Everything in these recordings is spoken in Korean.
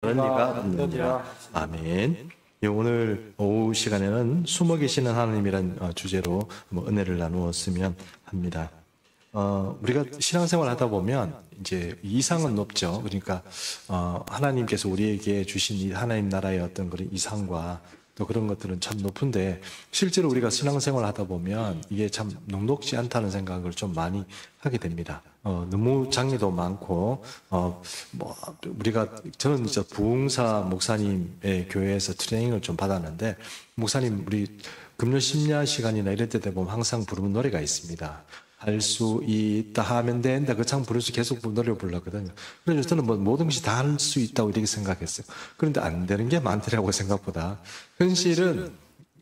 그런 리가 없느니라. 아멘. 예, 오늘 오후 시간에는 숨어 계시는 하나님이란 주제로 은혜를 나누었으면 합니다. 우리가 신앙생활 하다 보면 이제 이상은 높죠. 그러니까 하나님께서 우리에게 주신 이 하나님 나라의 어떤 그런 이상과 또 그런 것들은 참 높은데, 실제로 우리가 신앙생활 하다 보면 이게 참 녹록지 않다는 생각을 좀 많이 하게 됩니다. 너무 장애도 많고, 저는 이제 부흥사 목사님의 교회에서 트레이닝을 좀 받았는데, 목사님 우리 금요 심야 시간이나 이럴 때 되면 항상 부르는 노래가 있습니다. 할 수 있다 하면 된다. 그 참 부르면서 계속 노래를 불렀거든요. 그래서 저는 모든 것이 다 할 수 있다고 이렇게 생각했어요. 그런데 안 되는 게 많더라고요, 생각보다. 현실은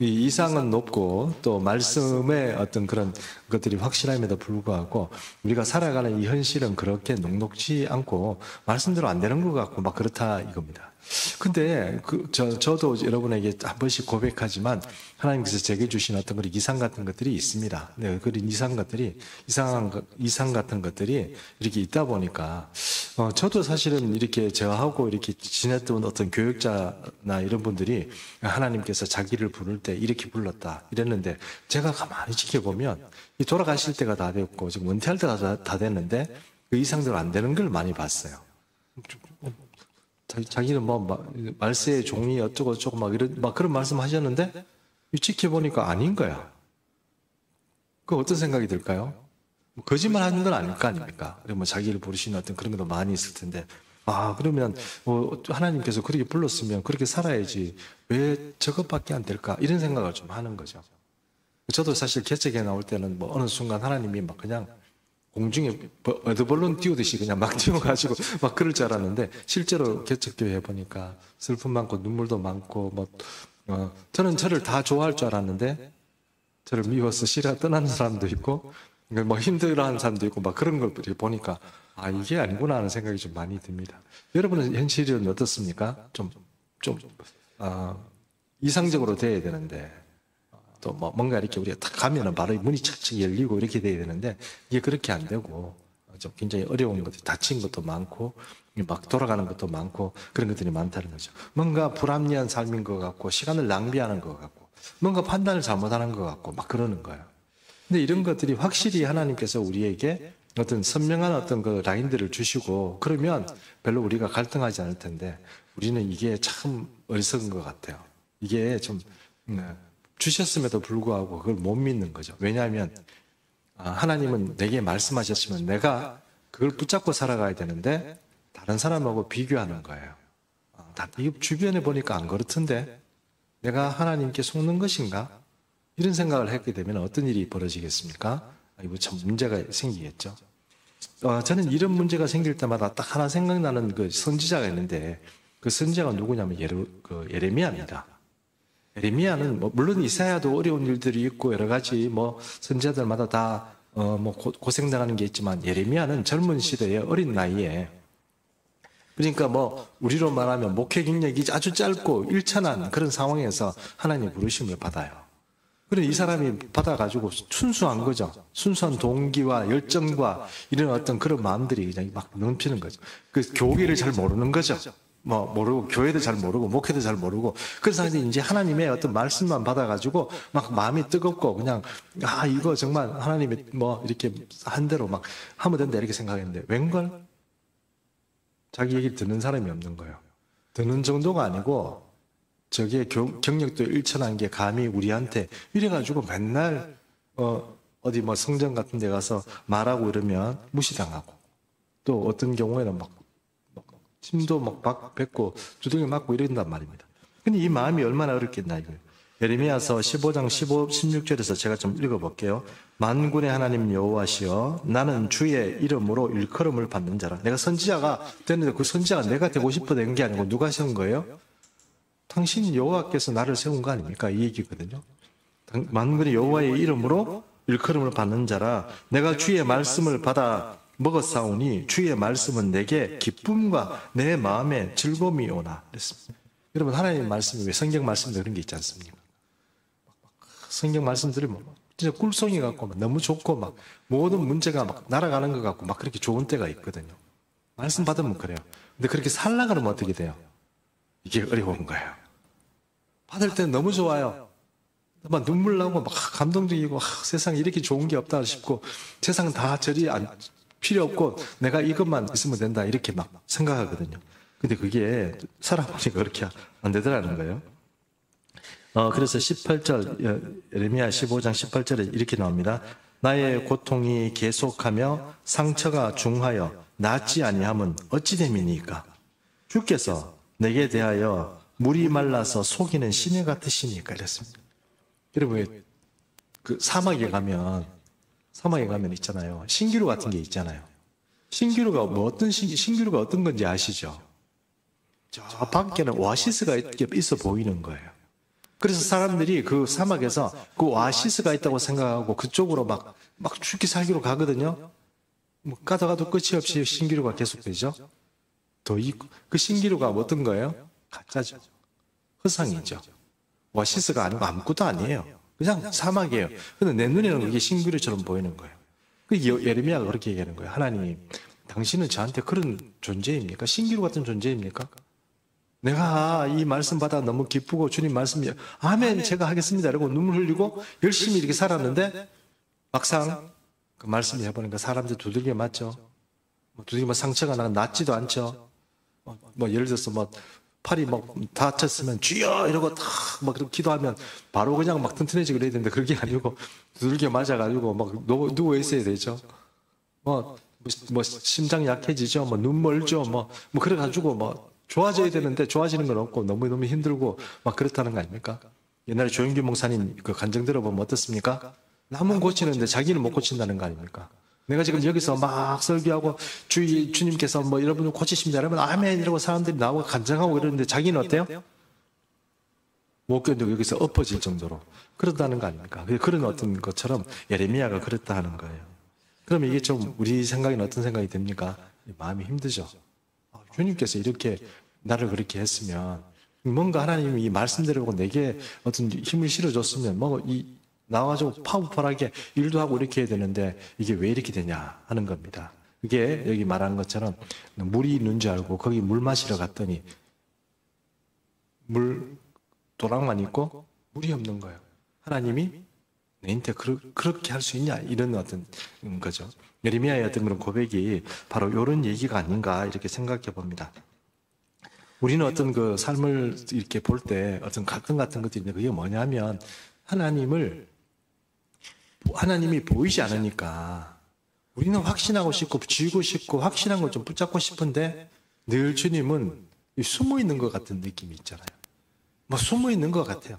이 이상은 높고 또 말씀의 어떤 그런 것들이 확실함에도 불구하고 우리가 살아가는 이 현실은 그렇게 녹록지 않고 말씀대로 안 되는 것 같고 막 그렇다 이겁니다. 근데 저도 여러분에게 한 번씩 고백하지만 하나님께서 제게 주신 어떤 그런 이상 같은 것들이 있습니다. 네, 그런 이상 같은 것들이 이렇게 있다 보니까 저도 사실은 이렇게 저하고 이렇게 지냈던 어떤 교육자나 이런 분들이 하나님께서 자기를 부를 때 이렇게 불렀다 이랬는데, 제가 가만히 지켜보면 돌아가실 때가 다 됐고 지금 은퇴할 때가 다 됐는데 그 이상대로 안 되는 걸 많이 봤어요. 자기는 말세의 종이 어쩌고 저쩌고 막 그런 말씀 하셨는데 지켜보니까 아닌 거야. 그 어떤 생각이 들까요? 거짓말 하는 건 아닐 거 아닙니까? 자기를 부르시는 어떤 그런 것도 많이 있을 텐데, 그러면 하나님께서 그렇게 불렀으면 그렇게 살아야지 왜 저것밖에 안 될까? 이런 생각을 좀 하는 거죠. 저도 사실 개척에 나올 때는 어느 순간 하나님이 막 그냥 공중에 어드벌룬 띄우듯이 그냥 막 띄워가지고 막 그럴 줄 알았는데, 실제로 개척교회 해보니까 슬픔 많고 눈물도 많고 저는 저를 다 좋아할 줄 알았는데 저를 미워서 싫어 떠나는 사람도 있고 힘들어하는 사람도 있고 막 그런 걸 보니까 이게 아니구나 하는 생각이 좀 많이 듭니다. 여러분은 현실은 어떻습니까? 좀 이상적으로 돼야 되는데, 또 뭔가 이렇게 우리가 딱 가면은 바로 문이 착착 열리고 이렇게 돼야 되는데 이게 그렇게 안 되고 좀 굉장히 어려운 것들, 다친 것도 많고 막 돌아가는 것도 많고 그런 것들이 많다는 거죠. 뭔가 불합리한 삶인 것 같고 시간을 낭비하는 것 같고 뭔가 판단을 잘못하는 것 같고 막 그러는 거예요. 근데 이런 것들이 확실히 하나님께서 우리에게 어떤 선명한 어떤 그 라인들을 주시고 그러면 별로 우리가 갈등하지 않을 텐데, 우리는 이게 참 어리석은 것 같아요. 이게 좀 주셨음에도 불구하고 그걸 못 믿는 거죠. 왜냐하면 하나님은 내게 말씀하셨으면 내가 그걸 붙잡고 살아가야 되는데 다른 사람하고 비교하는 거예요. 이 주변에 보니까 안 그렇던데 내가 하나님께 속는 것인가? 이런 생각을 했게 되면 어떤 일이 벌어지겠습니까? 이거 참 문제가 생기겠죠. 저는 이런 문제가 생길 때마다 딱 하나 생각나는 그 선지자가 있는데, 그 선지자가 누구냐면 예레미야입니다. 예레미야는 물론 이사야도 어려운 일들이 있고 여러 가지 선지자들마다 다 고생당하는 게 있지만, 예레미야는 젊은 시대에 어린 나이에, 그러니까 우리로 말하면 목회 경력이 아주 짧고 일천한 그런 상황에서 하나님의 부르심을 받아요. 그런데 이 사람이 받아가지고 순수한 거죠. 순수한 동기와 열정과 이런 어떤 그런 마음들이 그냥 막 넘치는 거죠. 그 교회를 잘 모르는 거죠. 모르고 교회도 잘 모르고 목회도 잘 모르고, 그래서 이제 하나님의 어떤 말씀만 받아가지고 막 마음이 뜨겁고 그냥 이거 정말 하나님이 이렇게 한 대로 막 하면 된다 이렇게 생각했는데, 웬걸 자기 얘기 듣는 사람이 없는 거예요. 듣는 정도가 아니고 저게 경력도 일천한 게 감히 우리한테 이래가지고 맨날 어디 성전 같은 데 가서 말하고 이러면 무시당하고, 또 어떤 경우에는 침도 뱉고 두들겨 맞고 이런단 말입니다. 근데 이 마음이 얼마나 어렵겠나 이거예요. 예레미야서 15장 16절에서 제가 좀 읽어볼게요. 만군의 하나님 여호와시여, 나는 주의 이름으로 일컬음을 받는 자라. 내가 선지자가 됐는데 그 선지자가 내가 되고 싶어 된 게 아니고 누가 세운 거예요? 당신 여호와께서 나를 세운 거 아닙니까? 이 얘기거든요. 만군의 여호와의 이름으로 일컬음을 받는 자라. 내가 주의 말씀을 받아 먹었사오니 주의 말씀은 내게 기쁨과 내 마음에 즐거움이 오나 그랬습니다. 여러분, 하나님의 말씀이 왜 성경 말씀도 그런 게 있지 않습니까? 성경 말씀 들으면 진짜 꿀송이 같고 너무 좋고 모든 문제가 날아가는 것 같고 그렇게 좋은 때가 있거든요. 말씀 받으면 그래요. 근데 그렇게 살라 그러면 어떻게 돼요? 이게 어려운 거예요. 받을 때는 너무 좋아요. 막 눈물 나고 막 감동적이고 세상에 이렇게 좋은 게 없다 싶고 세상 다 저리 필요 없고 내가 이것만 있으면 된다 이렇게 막 생각하거든요. 근데 그게 살아보니까 그렇게 안 되더라는 거예요. 그래서 18절 예레미야 15장 18절에 이렇게 나옵니다. 나의 고통이 계속하며 상처가 중하여 낫지 아니함은 어찌 됨이니까? 주께서 내게 대하여 물이 말라서 속이는 시내 같으시니까 이랬습니다. 여러분 그 사막에 가면 있잖아요. 신기루 같은 게 있잖아요. 신기루가 신기루가 어떤 건지 아시죠? 저 밖에는 오아시스가 있어 보이는 거예요. 그래서 사람들이 그 사막에서 그 오아시스가 있다고 생각하고 그쪽으로 막 죽기 살기로 가거든요. 뭐 가다가도 끝이 없이 신기루가 계속되죠. 그 신기루가 어떤 거예요? 가짜죠. 허상이죠. 오아시스가 아니고 아무것도 아니에요. 그냥 사막이에요. 근데 내 눈에는 그게 신기루처럼 보이는 거예요. 예레미야가 그렇게 얘기하는 거예요. 하나님, 당신은 저한테 그런 존재입니까? 신기루 같은 존재입니까? 내가 이 말씀 받아 너무 기쁘고 주님 말씀이 아멘 제가 하겠습니다 이러고 눈물 흘리고 열심히 이렇게 살았는데 막상 그 말씀을 해보니까 사람들 두들겨 맞죠. 두들기면 상처가 낫지도 않죠. 예를 들어서 팔이 다쳤으면 주여 이러고 막 그렇게 기도하면 바로 그냥 막 튼튼해지고 그래야 되는데 그게 아니고 두들겨 맞아가지고 막 누워 있어야 되죠. 심장 약해지죠. 눈 멀죠. 그래가지고 좋아져야 되는데 좋아지는 건 없고 너무너무 힘들고 막 그렇다는 거 아닙니까? 옛날에 조영규 목사님 그 간증 들어보면 어떻습니까? 남은 고치는데 자기는 못 고친다는 거 아닙니까? 내가 지금 여기서 막 설교하고 주님께서 여러분을 고치십니다. 여러분 아멘 이러고 사람들이 나오고 간증하고 이러는데 자기는 어때요? 못 견디고 여기서 엎어질 정도로 그렇다는 거 아닙니까? 그런 어떤 것처럼 예레미야가 그랬다 하는 거예요. 그럼 이게 좀 우리 생각에는 어떤 생각이 듭니까? 마음이 힘들죠. 주님께서 이렇게 나를 그렇게 했으면 뭔가 하나님이 이 말씀대로 내게 어떤 힘을 실어줬으면 나와가지고 파워풀하게 일도 하고 이렇게 해야 되는데 이게 왜 이렇게 되냐 하는 겁니다. 그게 여기 말하는 것처럼 물이 있는 줄 알고 거기 물 마시러 갔더니 도랑만 있고 물이 없는 거예요. 하나님이 내한테 그렇게 할 수 있냐 이런 어떤 거죠. 예레미야의 어떤 그런 고백이 바로 이런 얘기가 아닌가 이렇게 생각해 봅니다. 우리는 어떤 그 삶을 이렇게 볼 때 어떤 갈등 같은 것들이 있는데 그게 뭐냐면 하나님이 보이지 않으니까 우리는 확신하고 싶고 쥐고 싶고 확신한 걸 좀 붙잡고 싶은데 늘 주님은 숨어 있는 것 같은 느낌이 있잖아요. 숨어 있는 것 같아요.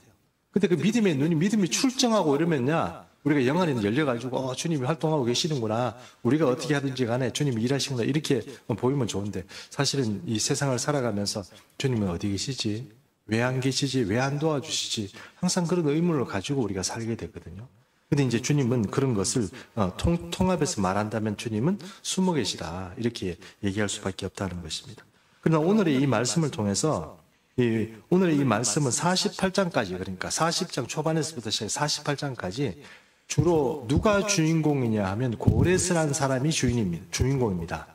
근데 그 믿음이 출정하고 이러면야 우리가 영안이 열려가지고 주님이 활동하고 계시는구나. 우리가 어떻게 하든지 간에 주님이 일하시는구나. 이렇게 보이면 좋은데 사실은 이 세상을 살아가면서 주님은 어디 계시지? 왜 안 계시지? 왜 안 도와주시지? 항상 그런 의문을 가지고 우리가 살게 되거든요. 근데 이제 주님은 그런 것을 통합해서 말한다면 주님은 숨어 계시다. 이렇게 얘기할 수밖에 없다는 것입니다. 그러나 오늘의 이 말씀을 통해서 오늘의 이 말씀은 48장까지 그러니까 40장 초반에서부터 시작해 48장까지 주로 누가 주인공이냐 하면 고레스라는 사람이 주인공입니다.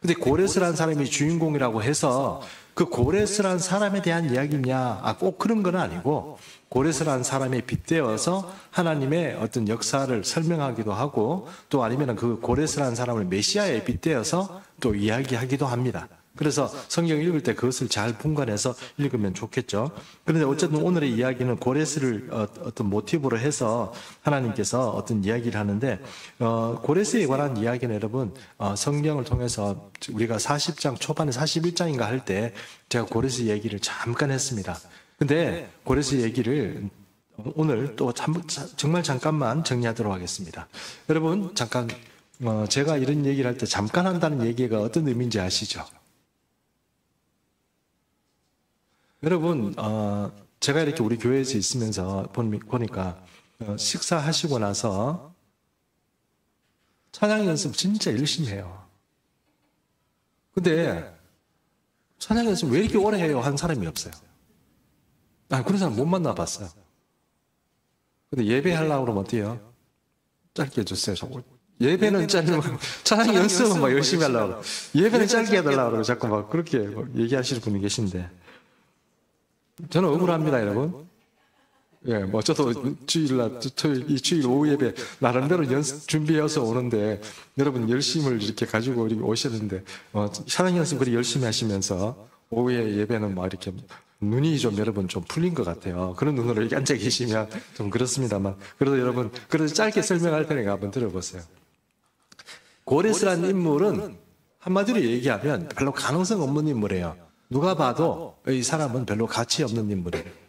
근데 고레스라는 사람이 주인공이라고 해서 그 고레스라는 사람에 대한 이야기냐? 꼭 그런 건 아니고 고레스라는 사람에 빗대어서 하나님의 어떤 역사를 설명하기도 하고 또 아니면 그 고레스라는 사람을 메시아에 빗대어서 또 이야기하기도 합니다. 그래서 성경 읽을 때 그것을 잘 분간해서 읽으면 좋겠죠. 그런데 어쨌든 오늘의 이야기는 고레스를 어떤 모티브로 해서 하나님께서 어떤 이야기를 하는데 고레스에 관한 이야기는 여러분 성경을 통해서 우리가 40장 초반에 41장인가 할 때 제가 고레스 얘기를 잠깐 했습니다. 근데 고레스 얘기를 오늘 또 정말 잠깐만 정리하도록 하겠습니다. 여러분 잠깐 제가 이런 얘기를 할 때 잠깐 한다는 얘기가 어떤 의미인지 아시죠? 여러분 제가 이렇게 우리 교회에서 있으면서 보니까 식사하시고 나서 찬양 연습 진짜 열심히 해요. 근데 찬양 연습 왜 이렇게 오래 해요? 한 사람이 없어요. 그런 사람 못 만나봤어요. 근데 예배하려고 그러면 어때요? 짧게 해주세요. 예배는 짧으면 찬양 연습은 막 열심히 하려고 예배는 짧게 해달라고 그러고 자꾸 막 그렇게 얘기하시는 분이 계신데 저는 억울합니다, 여러분. 예, 뭐 저도 이 주일 오후 예배 나름대로 준비해서 오는데 여러분 열심을 이렇게 가지고 오셨는데 찬양 연습 그리 열심히 하시면서 오후에 예배는 막 이렇게 눈이 좀 여러분 좀 풀린 것 같아요. 그런 눈으로 이렇게 앉아 계시면 좀 그렇습니다만 그래도 여러분 그래도 짧게 설명할 테니까 한번 들어보세요. 고레스라는 인물은 한마디로 얘기하면 별로 가능성 없는 인물이에요. 누가 봐도 이 사람은 별로 가치 없는 인물이에요.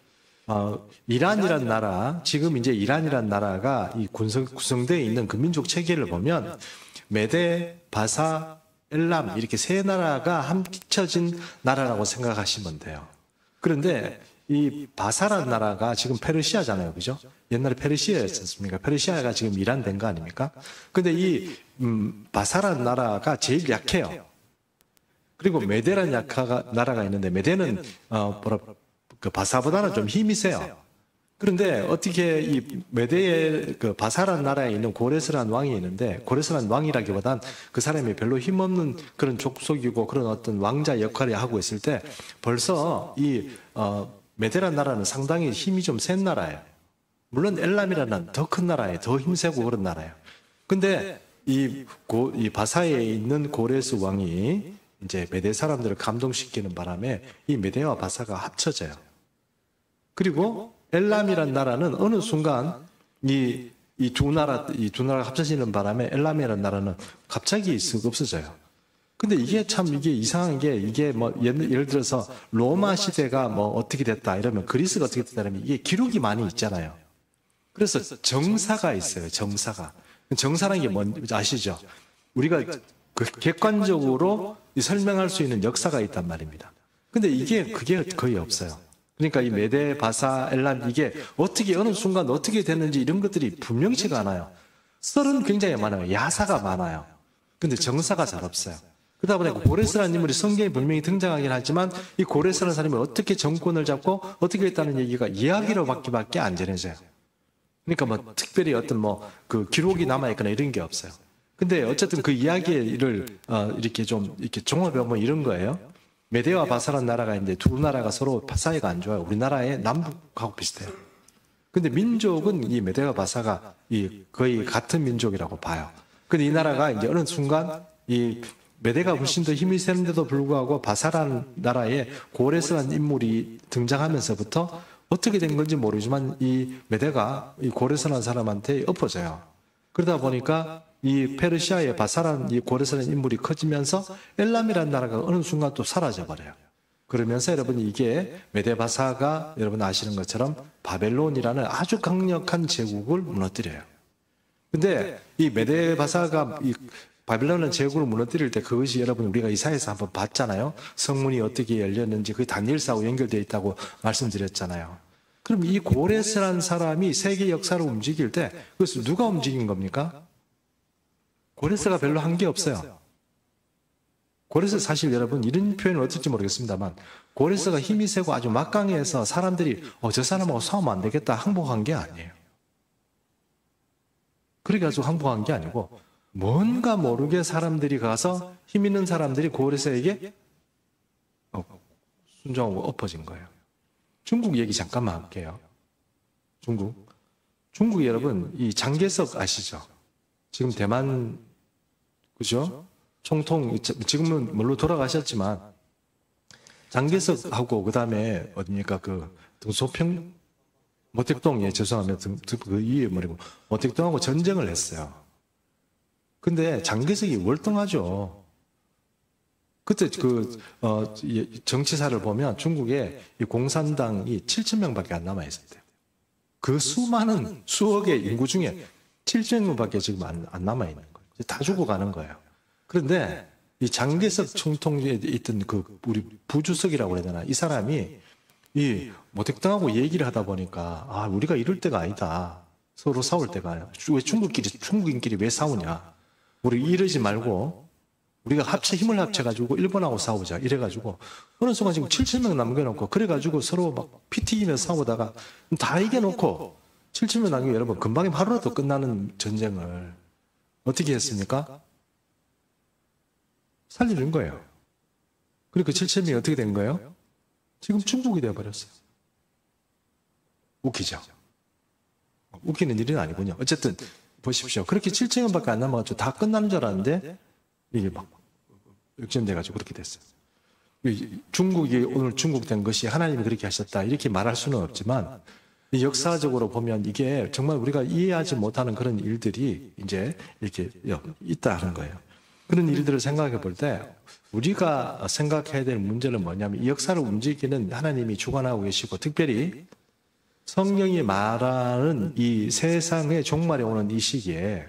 이란이란 나라, 지금 이제 이란이란 나라가 이 구성되어 있는 그 민족 체계를 보면 메데, 바사, 엘람 이렇게 세 나라가 합쳐진 나라라고 생각하시면 돼요. 그런데 이 바사란 나라가 지금 페르시아잖아요, 그죠? 옛날에 페르시아였습니까? 페르시아가 지금 이란 된 거 아닙니까? 근데 이 바사란 나라가 제일 약해요. 그리고 메데란 나라가 있는데 메데는 그 바사보다는 좀 힘이 세요. 그런데 어떻게 이 메데의 그 바사란 나라에 있는 고레스란 왕이 있는데 고레스란 왕이라기보단 그 사람이 별로 힘없는 그런 족속이고 그런 어떤 왕자 역할을 하고 있을 때 벌써 이 메데란 나라는 상당히 힘이 좀 센 나라예요. 물론 엘람이라는 더 큰 나라예요. 더 힘세고 그런 나라예요. 근데 이 바사에 있는 고레스 왕이 이제 메데 사람들을 감동시키는 바람에 이 메데와 바사가 합쳐져요. 그리고 엘람이란 나라는 어느 순간 이 두 나라가 합쳐지는 바람에 엘람이란 나라는 갑자기 쓱 없어져요. 근데 이게 이상한 게 이게 뭐 예를 들어서 로마 시대가 뭐 어떻게 됐다 이러면 그리스가 어떻게 됐다 이러면 이게 기록이 많이 있잖아요. 그래서 정사가 있어요. 정사라는 게 뭔지 아시죠? 우리가 객관적으로 설명할 수 있는 역사가 있단 말입니다. 근데 그게 거의 없어요. 그러니까 이 메데, 바사, 엘람 이게 어떻게 어느 순간 어떻게 됐는지 이런 것들이 분명치가 않아요. 썰은 굉장히 많아요. 야사가 많아요. 근데 정사가 잘 없어요. 그러다 보니까 고레스라는 인물이 성경에 분명히 등장하긴 하지만 이 고레스라는 사람이 어떻게 정권을 잡고 어떻게 했다는 얘기가 이야기로 밖에 안 전해져요. 그러니까 뭐 특별히 어떤 그 기록이 남아있거나 이런 게 없어요. 근데 어쨌든 그 이야기를 이렇게 종합해 보면 이런 거예요. 메데와 바사라는 나라가 있는데 두 나라가 서로 사이가 안 좋아요. 우리나라의 남북하고 비슷해요. 근데 민족은 이 메데와 바사가 거의 같은 민족이라고 봐요. 근데 이 나라가 이제 어느 순간 이 메데가 훨씬 더 힘이 세는데도 불구하고 바사라는 나라에 고레스라는 인물이 등장하면서부터 어떻게 된 건지 모르지만 이 메데가 이 고레스라는 사람한테 엎어져요. 그러다 보니까 이 페르시아의 바사라는 이 고레스라는 인물이 커지면서 엘람이라는 나라가 어느 순간 또 사라져버려요. 그러면서 여러분 이게 메데 바사가 여러분 아시는 것처럼 바벨론이라는 아주 강력한 제국을 무너뜨려요. 근데 이 메데 바사가 이 바벨론은 제국을 무너뜨릴 때 그것이 여러분 우리가 이사야에서 한번 봤잖아요. 성문이 어떻게 열렸는지 그게 다니엘서하고 연결되어 있다고 말씀드렸잖아요. 그럼 이 고레스라는 사람이 세계 역사를 움직일 때 그것을 누가 움직인 겁니까? 고레스가 별로 한 게 없어요. 고레스 사실 여러분 이런 표현을 어떨지 모르겠습니다만 고레스가 힘이 세고 아주 막강해서 사람들이 저 사람하고 싸우면 안 되겠다 항복한 게 아니에요. 그래가지고 항복한 게 아니고 뭔가 모르게 사람들이 가서 힘 있는 사람들이 고레스에게 순종하고 엎어진 거예요. 중국 얘기 잠깐만 할게요. 중국 여러분 이 장개석 아시죠? 지금 대만 그죠? 총통 지금은 물론 돌아가셨지만 장개석하고 그다음에 어디입니까 그 등소평 모택동 죄송합니다. 그 이해 뭐리고 모택동하고 전쟁을 했어요. 근데 장개석이 월등하죠. 그때 정치사를 보면 중국에 이 공산당이 7,000명밖에 안 남아 있었대요. 그 수많은 수억의 인구 중에 7,000명밖에 지금 안 남아 있는 거예요. 다 죽어가는 거예요. 그런데 이 장개석 총통에 있던 우리 부주석이라고 해야 되나 이 사람이 이 모택당하고 얘기를 하다 보니까 우리가 이럴 때가 아니다. 서로 싸울 때가 아니야. 왜 중국인끼리 왜 싸우냐? 우리 이러지 말고 우리가 힘을 합쳐가지고 일본하고 싸우자. 이래가지고 어느 순간 지금 7,000명 남겨놓고 그래가지고 서로 막 피 튀기면서 싸우다가 다 이겨놓고 7,000명 남기면 여러분 금방에 하루라도 끝나는 전쟁을 어떻게 했습니까? 살리는 거예요. 그리고 그 7,000명이 어떻게 된 거예요? 지금 중국이 되어버렸어요. 웃기죠. 웃기는 일은 아니군요. 어쨌든 보십시오. 그렇게 7층밖에 안 남아가지고 다 끝나는 줄 알았는데 이게 막 역전돼가지고 그렇게 됐어요. 중국이 오늘 중국된 것이 하나님이 그렇게 하셨다 이렇게 말할 수는 없지만 역사적으로 보면 이게 정말 우리가 이해하지 못하는 그런 일들이 이제 이렇게 있다 하는 거예요. 그런 일들을 생각해 볼 때 우리가 생각해야 될 문제는 뭐냐면 이 역사를 움직이는 하나님이 주관하고 계시고 특별히 성경이 말하는 이 세상의 종말에 오는 이 시기에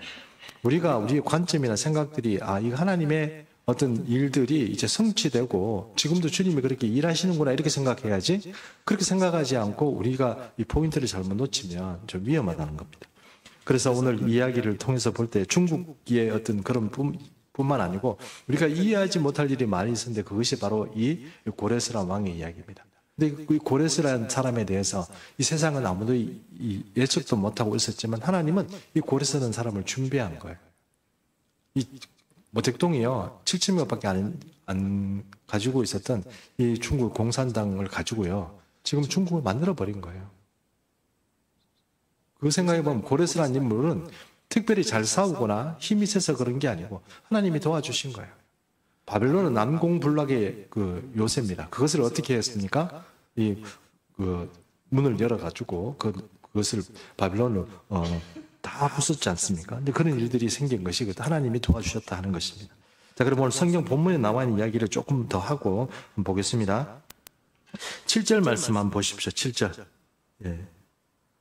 우리가 우리의 관점이나 생각들이 이거 하나님의 어떤 일들이 이제 성취되고 지금도 주님이 그렇게 일하시는구나 이렇게 생각해야지 그렇게 생각하지 않고 우리가 이 포인트를 잘못 놓치면 좀 위험하다는 겁니다. 그래서 오늘 이야기를 통해서 볼 때 중국의 어떤 그런 뿐만 아니고 우리가 이해하지 못할 일이 많이 있었는데 그것이 바로 이 고레스란 왕의 이야기입니다. 근데 이 고레스라는 사람에 대해서 이 세상은 아무도 예측도 못하고 있었지만 하나님은 이 고레스라는 사람을 준비한 거예요. 이 모택동이요 7,000명밖에 안 가지고 있었던 이 중국 공산당을 가지고요 지금 중국을 만들어 버린 거예요. 그 생각해 보면 고레스라는 인물은 특별히 잘 싸우거나 힘이 세서 그런 게 아니고 하나님이 도와주신 거예요. 바벨론은 난공불락의 그 요새입니다. 그것을 어떻게 했습니까? 그 문을 열어가지고 그것을 바벨론을 다 부쉈지 않습니까? 근데 그런 일들이 생긴 것이 하나님이 도와주셨다 하는 것입니다. 자, 그럼 오늘 성경 본문에 나와 있는 이야기를 조금 더 하고 보겠습니다. 7절 말씀 한번 보십시오. 7절.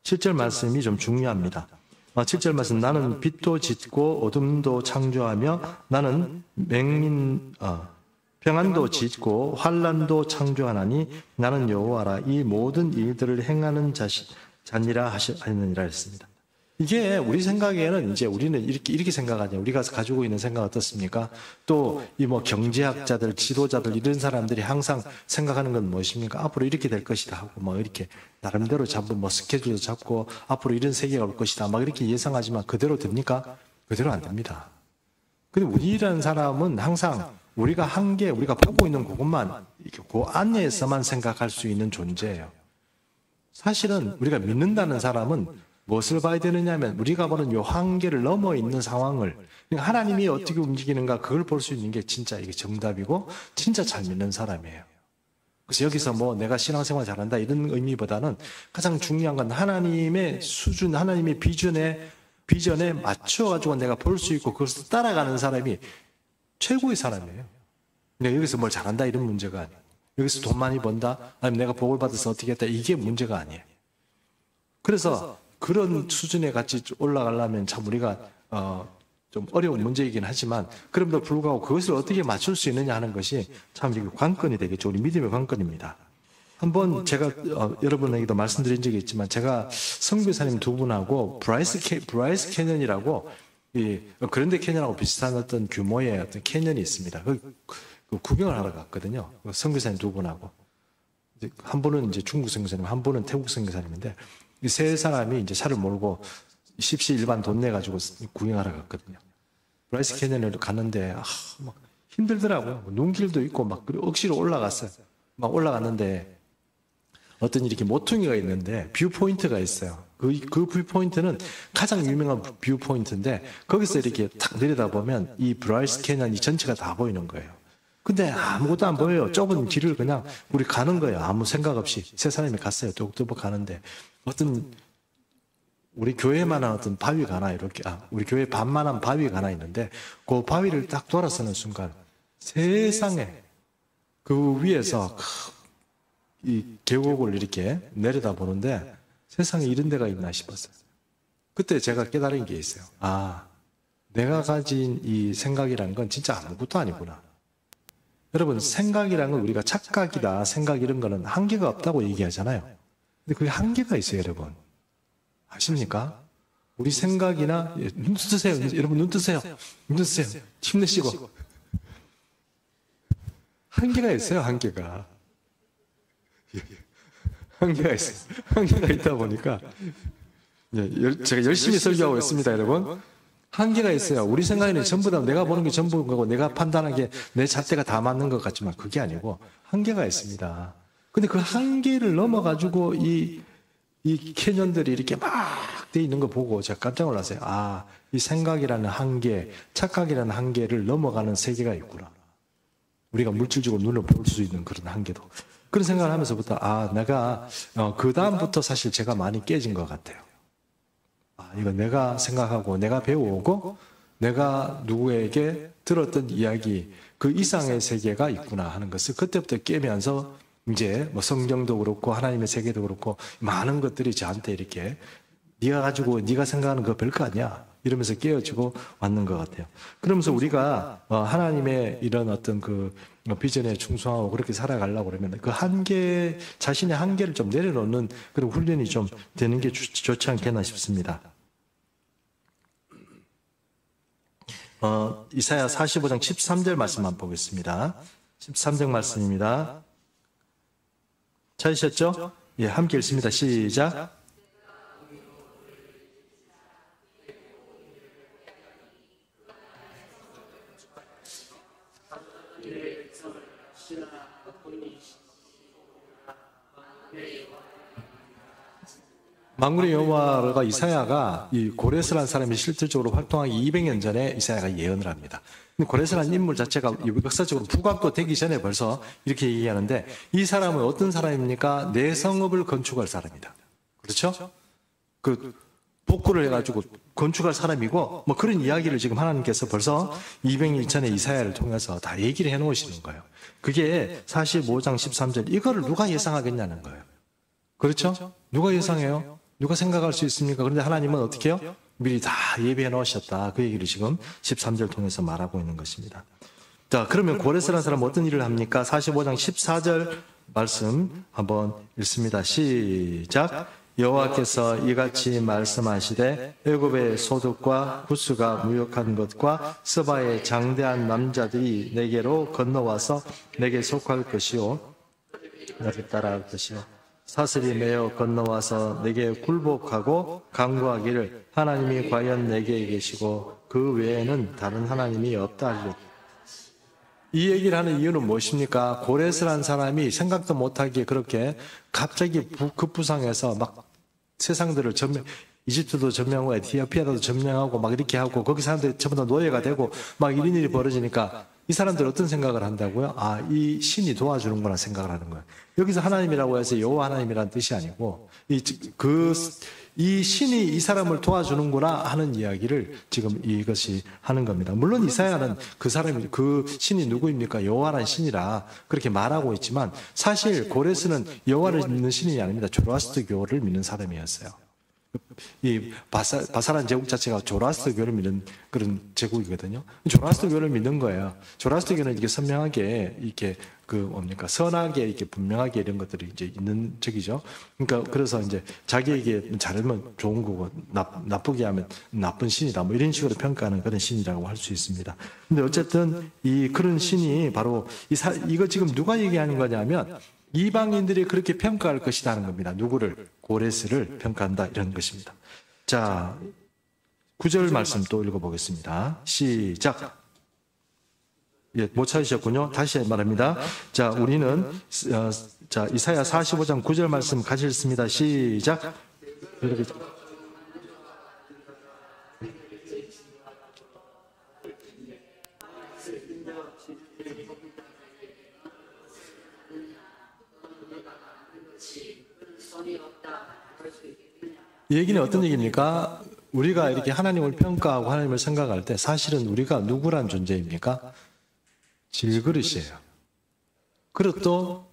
7절 말씀이 좀 중요합니다. 7절 말씀 나는 빛도 짓고 어둠도 창조하며 나는 평안도 짓고 환난도 창조하나니 나는 여호와라 이 모든 일들을 행하는 자니라 하느니라 했습니다. 이게 우리 생각에는 이제 우리는 이렇게 생각하냐. 우리가 가지고 있는 생각 어떻습니까? 또 이 경제학자들, 지도자들 이런 사람들이 항상 생각하는 건 무엇입니까? 앞으로 이렇게 될 것이다 하고 이렇게 나름대로 잡고 스케줄도 잡고 앞으로 이런 세계가 올 것이다 이렇게 예상하지만 그대로 됩니까? 그대로 안 됩니다. 근데 우리라는 사람은 항상 우리가 우리가 보고 있는 그것만 그 안에서만 생각할 수 있는 존재예요. 사실은 우리가 믿는다는 사람은 무엇을 봐야 되느냐면 우리가 보는 이 한계를 넘어 있는 상황을 하나님이 어떻게 움직이는가 그걸 볼 수 있는 게 진짜 이게 정답이고 진짜 잘 믿는 사람이에요. 그래서 여기서 내가 신앙생활 잘한다 이런 의미보다는 가장 중요한 건 하나님의 수준, 하나님의 비전에 맞춰가지고 내가 볼 수 있고 그것을 따라가는 사람이 최고의 사람이에요. 내가 여기서 뭘 잘한다 이런 문제가 아니에요. 여기서 돈 많이 번다 아니면 내가 복을 받아서 어떻게 했다 이게 문제가 아니에요. 그래서 그런 수준에 같이 올라가려면 참 우리가 좀 어려운 문제이긴 하지만 그럼에도 불구하고 그것을 어떻게 맞출 수 있느냐 하는 것이 참 관건이 되겠죠. 우리 믿음의 관건입니다. 한번 제가 여러분에게도 말씀드린 적이 있지만 제가 선교사님 두 분하고 브라이스 캐년이라고 그랜드 캐년하고 비슷한 어떤 규모의 어떤 캐년이 있습니다. 그 구경을 하러 갔거든요. 선교사님 두 분하고 한 분은 이제 중국 선교사님, 한 분은 태국 선교사님인데 이 세 사람이 이제 차를 몰고 십시일반 돈 내가지고 구경하러 갔거든요. 브라이스 캐년을 갔는데 막 힘들더라고요. 눈길도 있고 억지로 올라갔어요. 막 올라갔는데 어떤 이렇게 모퉁이가 있는데 뷰 포인트가 있어요. 그 뷰 포인트는 가장 유명한 뷰 포인트인데 거기서 이렇게 탁 내려다보면 이 브라이스 캐년 이 전체가 다 보이는 거예요. 근데 아무것도 안 보여요. 좁은 길을 그냥 우리 가는 거예요. 아무 생각 없이 세 사람이 갔어요. 뚝뚝 가는데 어떤 우리 교회만한 어떤 바위가 하나 이렇게 우리 교회 반만한 바위가 하나 있는데 그 바위를 딱 돌아서는 순간 세상에 그 위에서 이 계곡을 이렇게 내려다보는데 세상에 이런 데가 있나 싶었어요. 그때 제가 깨달은 게 있어요. 내가 가진 이 생각이라는 건 진짜 아무것도 아니구나. 여러분 생각이라는 건 우리가 착각이다 생각 이런 거는 한계가 없다고 얘기하잖아요. 근데 그게 한계가 있어요. 여러분 아십니까? 우리 생각이나 눈 뜨세요. 여러분 눈 뜨세요. 눈 뜨세요. 힘내시고 한계가 있어요. 한계가 있어요. 한계가 있다 보니까 제가 열심히 설교하고 있습니다. 여러분 한계가 있어요. 우리 생각에는 전부 다 내가 보는 게 전부인 거고 내가 판단한 게 내 잣대가 다 맞는 것 같지만 그게 아니고 한계가 있습니다. 근데 그 한계를 넘어가지고 이 이 캐년들이 이렇게 막 돼 있는 거 보고 제가 깜짝 놀랐어요. 아, 이 생각이라는 한계, 착각이라는 한계를 넘어가는 세계가 있구나. 우리가 물질적으로 눈을 볼 수 있는 그런 한계도. 그런 생각을 하면서부터 내가 그 다음부터 사실 제가 많이 깨진 것 같아요. 이거 내가 생각하고 내가 배우고 내가 누구에게 들었던 이야기 그 이상의 세계가 있구나 하는 것을 그때부터 깨면서 이제 뭐 성경도 그렇고 하나님의 세계도 그렇고 많은 것들이 저한테 이렇게 네가 가지고 네가 생각하는 거 별거 아니야 이러면서 깨어지고 왔는 것 같아요. 그러면서 우리가 하나님의 이런 어떤 그 비전에 충성하고 그렇게 살아가려고 그러면 그 한계, 자신의 한계를 좀 내려놓는 그런 훈련이 좀 되는 게 좋지 않겠나 싶습니다. 이사야 45장 13절 말씀만 보겠습니다. 13절 말씀입니다. 찾으셨죠? 예, 함께 읽습니다. 시작. 만군의 여호와가 이사야가 이 고레스라는 사람이 실질적으로 활동하기 200년 전에 이사야가 예언을 합니다. 고레스라는 인물 자체가 역사적으로 부각도 되기 전에 벌써 이렇게 얘기하는데 이 사람은 어떤 사람입니까? 내 성읍을 건축할 사람이다. 그렇죠? 그 복구를 해가지고 건축할 사람이고 뭐 그런 이야기를 지금 하나님께서 벌써 200년 전에 이사야를 통해서 다 얘기를 해놓으시는 거예요. 그게 45장 13절 이거를 누가 예상하겠냐는 거예요. 그렇죠? 누가 예상해요? 누가 생각할 수 있습니까? 그런데 하나님은 어떻게 해요? 미리 다 예비해 놓으셨다. 그 얘기를 지금 13절 통해서 말하고 있는 것입니다. 자, 그러면 고레스라는 사람은 어떤 일을 합니까? 45장 14절 말씀 한번 읽습니다. 시작. 여호와께서 이같이 말씀하시되 애굽의 소득과 구스가 무역한 것과 스바의 장대한 남자들이 내게로 건너와서 내게 속할 것이요 나를 따라할 것이요 사슬이 매어 건너와서 내게 굴복하고 간구하기를 하나님이 과연 내게 계시고 그 외에는 다른 하나님이 없다 하리라. 이 얘기를 하는 이유는 무엇입니까? 고레스라는 사람이 생각도 못하기에 그렇게 갑자기 급부상해서 막 세상들을 이집트도 점령하고 에티오피아도 점령하고 막 이렇게 하고 거기 사람들이 전부 다 노예가 되고 막 이런 일이 벌어지니까 이 사람들 어떤 생각을 한다고요? 이 신이 도와주는구나 생각을 하는 거예요. 여기서 하나님이라고 해서 여호와 하나님이라는 뜻이 아니고 이 신이 이 사람을 도와주는구나 하는 이야기를 지금 이것이 하는 겁니다. 물론 이사야는 그 신이 누구입니까? 여호와라는 신이라 그렇게 말하고 있지만 사실 고레스는 여호와를 믿는 신이 아닙니다. 조로아스터교를 믿는 사람이었어요. 이 바사란 제국 자체가 조로아스터교를 믿는 그런 제국이거든요. 조로아스터교를 믿는 거예요. 조로아스터교는 이게 선명하게 이렇게 선하게 이렇게 분명하게 이런 것들이 이제 있는 적이죠. 그러니까 그래서 이제 자기에게 잘하면 좋은 거고 나쁘게 하면 나쁜 신이다. 뭐 이런 식으로 평가하는 그런 신이라고 할 수 있습니다. 근데 어쨌든 그런 신이 바로 이거 지금 누가 얘기하는 거냐면 이방인들이 그렇게 평가할 것이라는 겁니다. 누구를? 고레스를 평가한다 이런 것입니다. 자, 9절 말씀 또 읽어보겠습니다. 시작. 예, 못 찾으셨군요. 다시 말합니다. 자, 우리는 이사야 45장 9절 말씀 같이 읽습니다. 시작. 이 얘기는 어떤 얘기입니까? 우리가 이렇게 하나님을 평가하고 하나님을 생각할 때 사실은 우리가 누구란 존재입니까? 질그릇이에요. 그릇도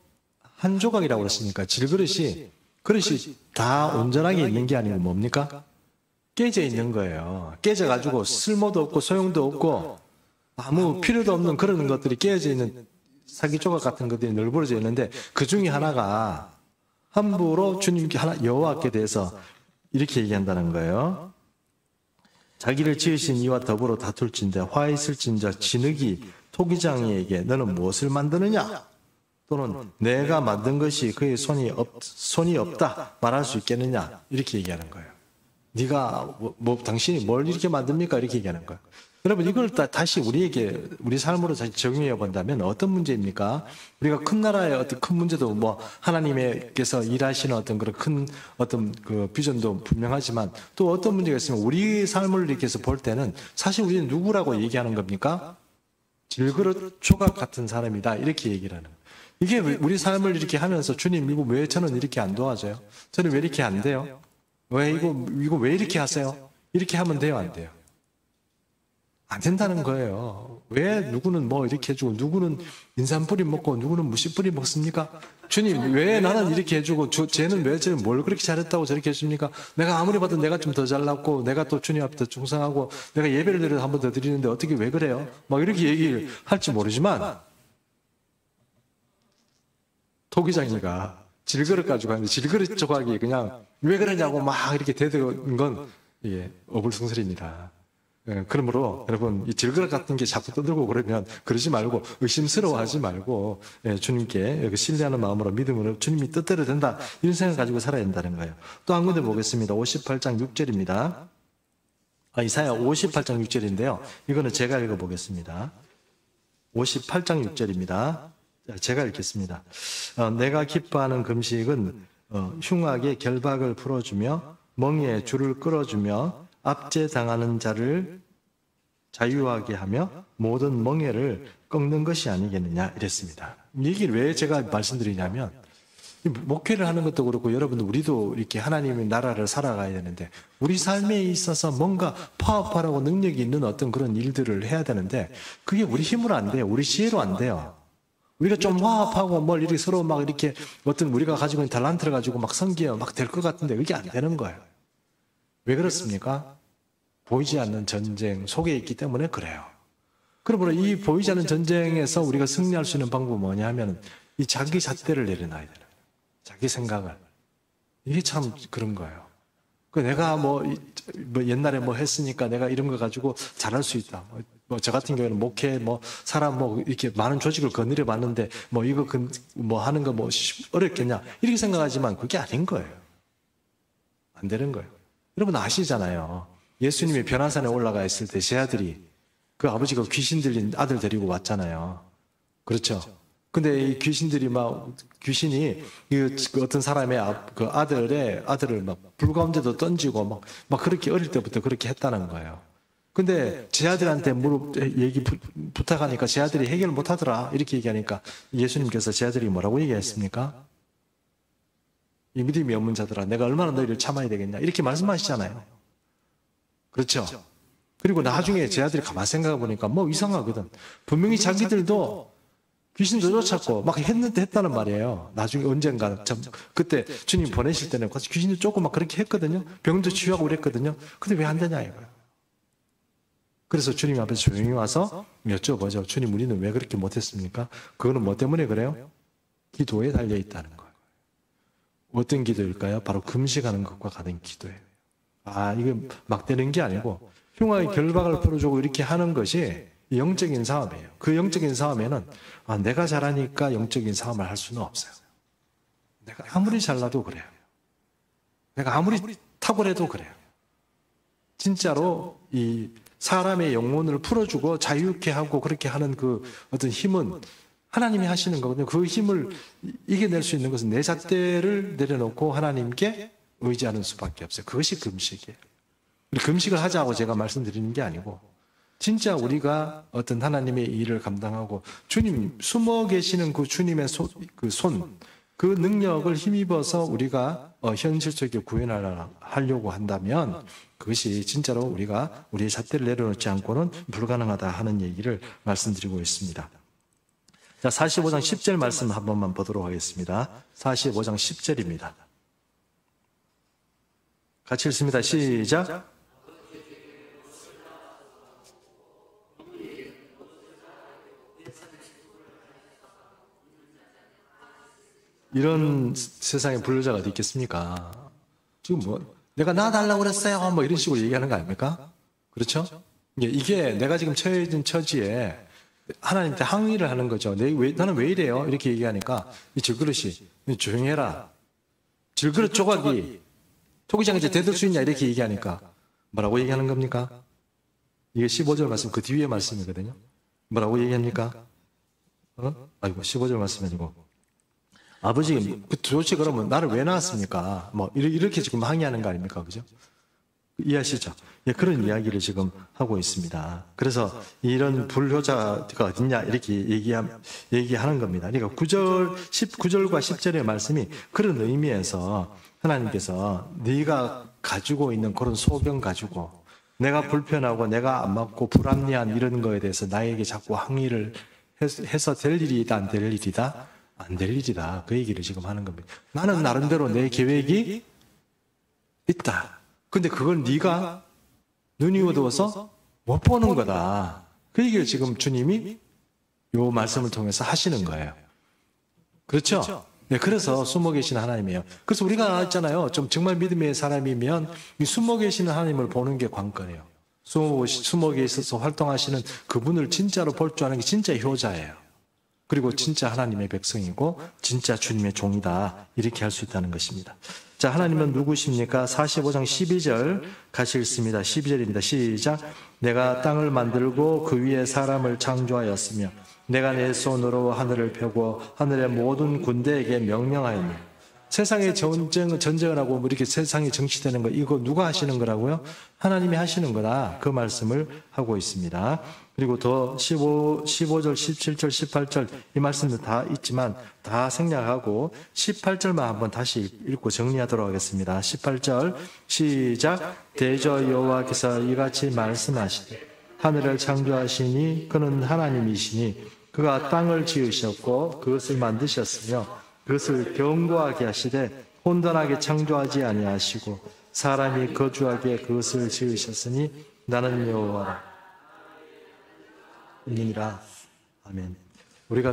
한 조각이라고 그랬으니까 그릇이 다 온전하게 있는 게 아니고 뭡니까? 깨져 있는 거예요. 깨져가지고 쓸모도 없고 소용도 없고 아무 필요도 없는 그런 것들이 깨져 있는 사기 조각 같은 것들이 널브러져 있는데 그 중에 하나가 함부로 주님께 여호와께 대해서 이렇게 얘기한다는 거예요. 자기를 지으신 이와 더불어 다툴진대 화 있을진자 진흙이 토기장이에게 너는 무엇을 만드느냐? 또는 내가 만든 것이 그의 손이 없다 말할 수 있겠느냐? 이렇게 얘기하는 거예요. 네가 당신이 뭘 이렇게 만듭니까? 이렇게 얘기하는 거예요. 여러분 이걸 다시 우리에게 우리 삶으로 다시 적용해 본다면 어떤 문제입니까? 우리가 큰 나라의 어떤 큰 문제도 뭐 하나님께서 일하시는 어떤 그런 큰 어떤 그 비전도 분명하지만 또 어떤 문제가 있으면 우리 삶을 이렇게 해서 볼 때는 사실 우리는 누구라고 얘기하는 겁니까? 질그릇 조각 같은 사람이다 이렇게 얘기를 하는 거예요. 이게 우리 삶을 이렇게 하면서 주님 이거 왜 저는 이렇게 안 도와줘요? 저는 왜 이렇게 안 돼요? 왜 이거 왜 이렇게 하세요? 이렇게 하면 돼요, 안 돼요? 안 된다는 거예요. 왜 누구는 뭐 이렇게 해주고 누구는 인삼 뿌리 먹고 누구는 무시 뿌리 먹습니까? 주님 왜 나는 이렇게 해주고 쟤는 왜 저는 뭘 그렇게 잘했다고 저렇게 해줍니까? 내가 아무리 봐도 내가 좀 더 잘났고 내가 또 주님 앞에 더 충성하고 내가 예배를 드려서 한 번 더 드리는데 어떻게 왜 그래요? 막 이렇게 얘기를 할지 모르지만 토기장이가 질그릇 가지고 하는데 질그릇 조각이 그냥 왜 그러냐고 막 이렇게 대드는 건 어불성설입니다. 그러므로 여러분 이 질그릇 같은 게 자꾸 떠들고 그러면 그러지 말고 의심스러워하지 말고 주님께 신뢰하는 마음으로 믿음으로 주님이 뜻대로 된다 이런 생각 가지고 살아야 된다는 거예요. 또 한 군데 보겠습니다. 58장 6절입니다. 이사야 58장 6절인데요. 이거는 제가 읽어보겠습니다. 58장 6절입니다. 제가 읽겠습니다. 내가 기뻐하는 금식은 흉악의 결박을 풀어주며 멍에의 줄을 끌어주며 압제당하는 자를 자유하게 하며 모든 멍에를 꺾는 것이 아니겠느냐 이랬습니다. 이 얘기를 왜 제가 말씀드리냐면 목회를 하는 것도 그렇고 여러분 우리도 이렇게 하나님의 나라를 살아가야 되는데 우리 삶에 있어서 뭔가 파워풀하고 능력이 있는 어떤 그런 일들을 해야 되는데 그게 우리 힘으로 안 돼요. 우리 지혜로 안 돼요. 우리가 좀 화합하고 뭘 이렇게 서로 막 이렇게 어떤 우리가 가지고 있는 달란트를 가지고 막 섬기어 막 될 것 같은데 그게 안 되는 거예요. 왜 그렇습니까? 보이지 않는 전쟁 속에 있기 때문에 그래요. 그러므로 이 보이지 않는 전쟁에서 우리가 승리할 수 있는 방법은 뭐냐 하면 이 자기 잣대를 내려놔야 되는 거예요. 자기 생각을. 이게 참 그런 거예요. 내가 뭐 옛날에 뭐 했으니까 내가 이런 거 가지고 잘할 수 있다. 저 같은 경우에는 목회 사람 이렇게 많은 조직을 거느려 봤는데 이거 하는 거 어렵겠냐 이렇게 생각하지만 그게 아닌 거예요. 안 되는 거예요. 여러분 아시잖아요. 예수님이 변화산에 올라가 있을 때 제 아들이 그 아버지가 귀신 들린 아들 데리고 왔잖아요. 그렇죠? 근데 이 귀신이 그 어떤 사람의 그 아들을 막 불 가운데도 던지고 막 그렇게 어릴 때부터 그렇게 했다는 거예요. 근데 제 아들한테 부탁하니까 제 아들이 해결 못 하더라. 이렇게 얘기하니까 예수님께서 제 아들이 뭐라고 얘기했습니까? 이 믿음이 없는 자들아, 내가 얼마나 너희를 참아야 되겠냐. 이렇게 말씀하시잖아요. 그렇죠? 그리고 나중에 제 아들이 가만 생각해 보니까 이상하거든. 분명히 자기들도 귀신도 쫓았고 막 했다는 말이에요. 나중에 언젠가 그때 주님 보내실 때는 귀신도 쫓고 막 그렇게 했거든요. 병도 치유하고 그랬거든요. 근데 왜 안 되냐 이거예요. 그래서 주님 앞에서 조용히 와서 여쭤보죠. 주님 우리는 왜 그렇게 못했습니까? 그거는 뭐 때문에 그래요? 기도에 달려있다는 거예요. 어떤 기도일까요? 바로 금식하는 것과 같은 기도예요. 이게 막 되는 게 아니고 흉악의 결박을 풀어주고 이렇게 하는 것이 영적인 싸움이에요. 그 영적인 싸움에는 내가 잘하니까 영적인 싸움을 할 수는 없어요. 내가 아무리 잘나도 그래요. 내가 아무리 탁월해도 그래요. 진짜로 이 사람의 영혼을 풀어주고 자유케 하고 그렇게 하는 그 어떤 힘은 하나님이 하시는 거거든요. 그 힘을 이겨낼 수 있는 것은 내 잣대를 내려놓고 하나님께 의지하는 수밖에 없어요. 그것이 금식이에요. 금식을 하자고 제가 말씀드리는 게 아니고 진짜 우리가 어떤 하나님의 일을 감당하고 주님 숨어 계시는 그 주님의 그 능력을 힘입어서 우리가 현실적으로 구현하려고 한다면 그것이 진짜로 우리가 우리의 잣대를 내려놓지 않고는 불가능하다 하는 얘기를 말씀드리고 있습니다. 자, 45장 10절 말씀 한 번만 보도록 하겠습니다. 45장 10절입니다. 같이 읽습니다. 시작. 이런 세상에 불효자가 어디 있겠습니까? 지금 내가 나달라고 그랬어요. 이런 식으로 얘기하는 거 아닙니까? 그렇죠? 이게 내가 지금 처해진 처지에 하나님한테 항의를 하는 거죠. 나는 왜 이래요? 이렇게 얘기하니까 이 질그릇이 조용히 해라. 질그릇 조각이 토기장에 대들 수 있냐? 이렇게 얘기하니까 뭐라고 얘기하는 겁니까? 이게 15절 말씀 그 뒤에 말씀이거든요. 뭐라고 얘기합니까? 아이고 15절 말씀이 아니고 아버지 도대체 그러면 나를 왜 낳았습니까? 뭐 이렇게 지금 항의하는 거 아닙니까? 그죠? 이해하시죠? 예, 그런 이야기를 지금 하고 있습니다. 그래서 이런 불효자가 어딨냐 이렇게 얘기하는 겁니다. 그러니까 9절과 10절의 말씀이 그런 의미에서 하나님께서 네가 가지고 있는 그런 소견 가지고 내가 불편하고 내가 안 맞고 불합리한 이런 거에 대해서 나에게 자꾸 항의를 해서 될 일이다 안 될 일이다? 안 될 일이다. 그 얘기를 지금 하는 겁니다. 나는 나름대로 내 계획이 있다. 근데 그걸 네가 눈이 어두워서 못 보는 거다. 그 얘기를 지금 주님이 요 말씀을 통해서 하시는 거예요. 그렇죠? 네, 그래서 숨어 계신 하나님이에요. 그래서 우리가 있잖아요. 좀 정말 믿음의 사람이면 이 숨어 계시는 하나님을 보는 게 관건이에요. 숨어 계셔서 활동하시는 그분을 진짜로 볼 줄 아는 게 진짜 효자예요. 그리고 진짜 하나님의 백성이고 진짜 주님의 종이다. 이렇게 할 수 있다는 것입니다. 자, 하나님은 누구십니까? 45장 12절 같이 읽습니다. 12절입니다. 시작. 내가 땅을 만들고 그 위에 사람을 창조하였으며 내가 내 손으로 하늘을 펴고 하늘의 모든 군대에게 명령하였노. 세상에 전쟁을 하고 뭐 이렇게 세상이 정치되는 거 이거 누가 하시는 거라고요? 하나님이 하시는 거다. 그 말씀을 하고 있습니다. 그리고 더 15절, 17절, 18절 이 말씀도 다 있지만 다 생략하고 18절만 한번 다시 읽고 정리하도록 하겠습니다. 18절 시작. 대저 여호와께서 이같이 말씀하시되 하늘을 창조하시니 그는 하나님이시니 그가 땅을 지으셨고 그것을 만드셨으며 그것을 견고하게 하시되 혼돈하게 창조하지 아니하시고 사람이 거주하게 그것을 지으셨으니 나는 여호와라. 이니라. 아멘. 우리가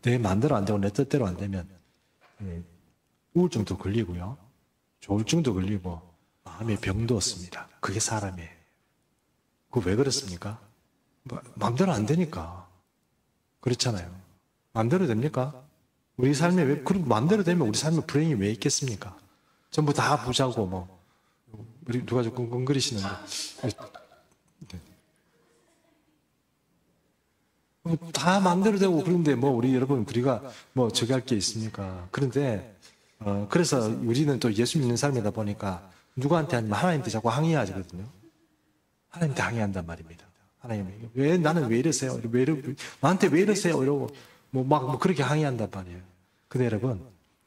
내 마음대로 안 되고 내 뜻대로 안 되면 우울증도 걸리고요. 조울증도 걸리고 마음의 병도 없습니다. 그게 사람이에요. 그거 왜 그렇습니까? 마음대로 안 되니까. 그렇잖아요. 마음대로 됩니까? 우리 삶에 왜, 그럼 마음대로 되면 우리 삶에 불행이 왜 있겠습니까? 전부 다 부자고, 뭐. 우리 누가 좀 끙끙거리시는데. 네. 다 마음대로 되고, 그런데 뭐, 우리가 뭐, 저기 할 게 있습니까? 그런데, 그래서 우리는 또 예수 믿는 삶이다 보니까 누구한테 아니면 하나님한테 자꾸 항의하거든요. 하나님한테 항의한단 말입니다. 하나님, 나는 왜 이러세요? 나한테 왜 이러세요? 이러고, 뭐 그렇게 항의한단 말이에요. 근데 여러분,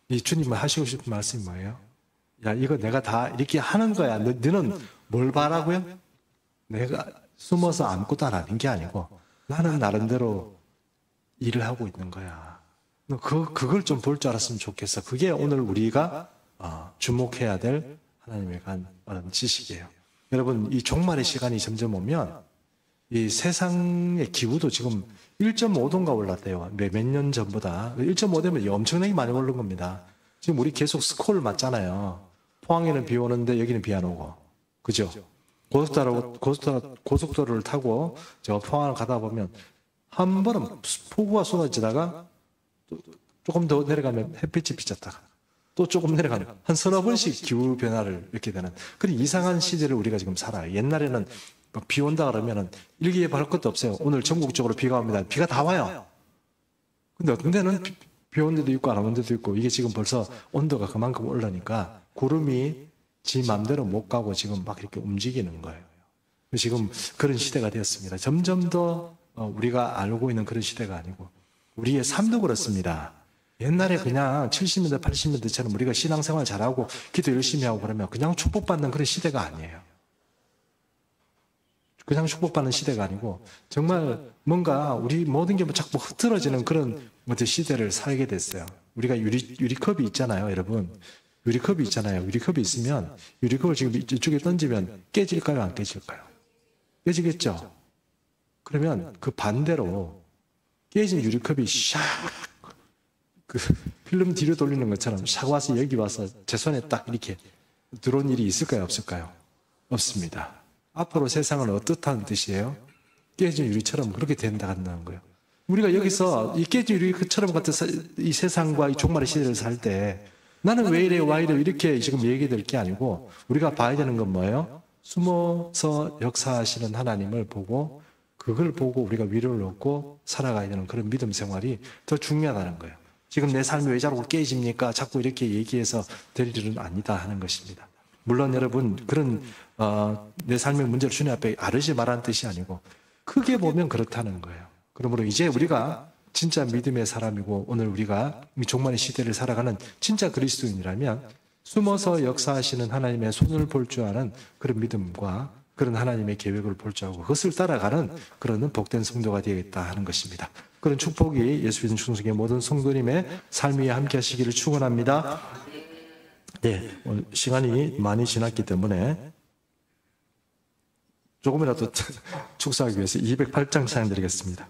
이 주님은 하시고 싶은 말씀이 뭐예요? 야, 이거 내가 다 이렇게 하는 거야. 너는 뭘 바라고요? 내가 숨어서 아무것도 안 하는 게 아니고, 나는 나름대로 일을 하고 있는 거야. 그걸 좀 볼 줄 알았으면 좋겠어. 그게 오늘 우리가 주목해야 될 하나님의 지식이에요. 여러분, 이 종말의 시간이 점점 오면 이 세상의 기후도 지금 1.5도인가 올랐대요. 몇 년 전보다. 1.5도면 엄청나게 많이 오른 겁니다. 지금 우리 계속 스콜 맞잖아요. 포항에는 비 오는데 여기는 비 안 오고. 그죠? 고속도로를 타고 저 포항을 가다 보면 한 번은 폭우가 쏟아지다가 조금 더 내려가면 햇빛이 비쳤다가 또 조금 내려가면 한 서너 번씩 기후 변화를 이렇게 되는 그런 이상한 시대를 우리가 지금 살아요. 옛날에는 비 온다 그러면은 일기예보 할 것도 없어요. 오늘 전국적으로 비가 옵니다. 비가 다 와요. 근데 어떤 데는 비 온 데도 있고 안 온 데도 있고 이게 지금 벌써 온도가 그만큼 올라니까 구름이 지 맘대로 못 가고 지금 막 이렇게 움직이는 거예요. 지금 그런 시대가 되었습니다. 점점 더 우리가 알고 있는 그런 시대가 아니고 우리의 삶도 그렇습니다. 옛날에 그냥 70년대, 80년대처럼 우리가 신앙생활 잘하고 기도 열심히 하고 그러면 그냥 축복받는 그런 시대가 아니에요. 그냥 축복받는 시대가 아니고 정말 뭔가 우리 모든 게 자꾸 흐트러지는 그런 시대를 살게 됐어요. 우리가 유리컵이 있잖아요, 여러분. 유리컵이 있잖아요. 유리컵이 있으면 유리컵을 지금 이쪽에 던지면 깨질까요, 안 깨질까요? 깨지겠죠? 그러면 그 반대로 깨진 유리컵이 샥 그 필름 뒤로 돌리는 것처럼 샥 와서 여기 와서 제 손에 딱 이렇게 들어온 일이 있을까요, 없을까요? 없습니다. 앞으로 세상은 어떻다는 뜻이에요? 깨진 유리처럼 그렇게 된다는 거예요. 우리가 여기서 이 깨진 유리처럼 같은 이 세상과 이 종말의 시대를 살 때 나는 왜 이래 와 이래 이렇게 지금 얘기될 게 아니고 우리가 봐야 되는 건 뭐예요? 숨어서 역사하시는 하나님을 보고 그걸 보고 우리가 위로를 얻고 살아가야 되는 그런 믿음 생활이 더 중요하다는 거예요. 지금 내 삶이 왜 자꾸 깨집니까? 자꾸 이렇게 얘기해서 될 일은 아니다 하는 것입니다. 물론 여러분 그런 내 삶의 문제를 주님 앞에 아르지 말라는 뜻이 아니고 크게 보면 그렇다는 거예요. 그러므로 이제 우리가 진짜 믿음의 사람이고 오늘 우리가 이 종말의 시대를 살아가는 진짜 그리스도인이라면 숨어서 역사하시는 하나님의 손을 볼 줄 아는 그런 믿음과 그런 하나님의 계획을 볼 줄 알고 그것을 따라가는 그런 복된 성도가 되겠다 하는 것입니다. 그런 축복이 예수 믿는 충성의 모든 성도님의 삶 위에 함께 하시기를 축원합니다. 네, 오늘 시간이 많이 지났기 때문에 조금이라도 축사하기 위해서 208장 찬양 드리겠습니다.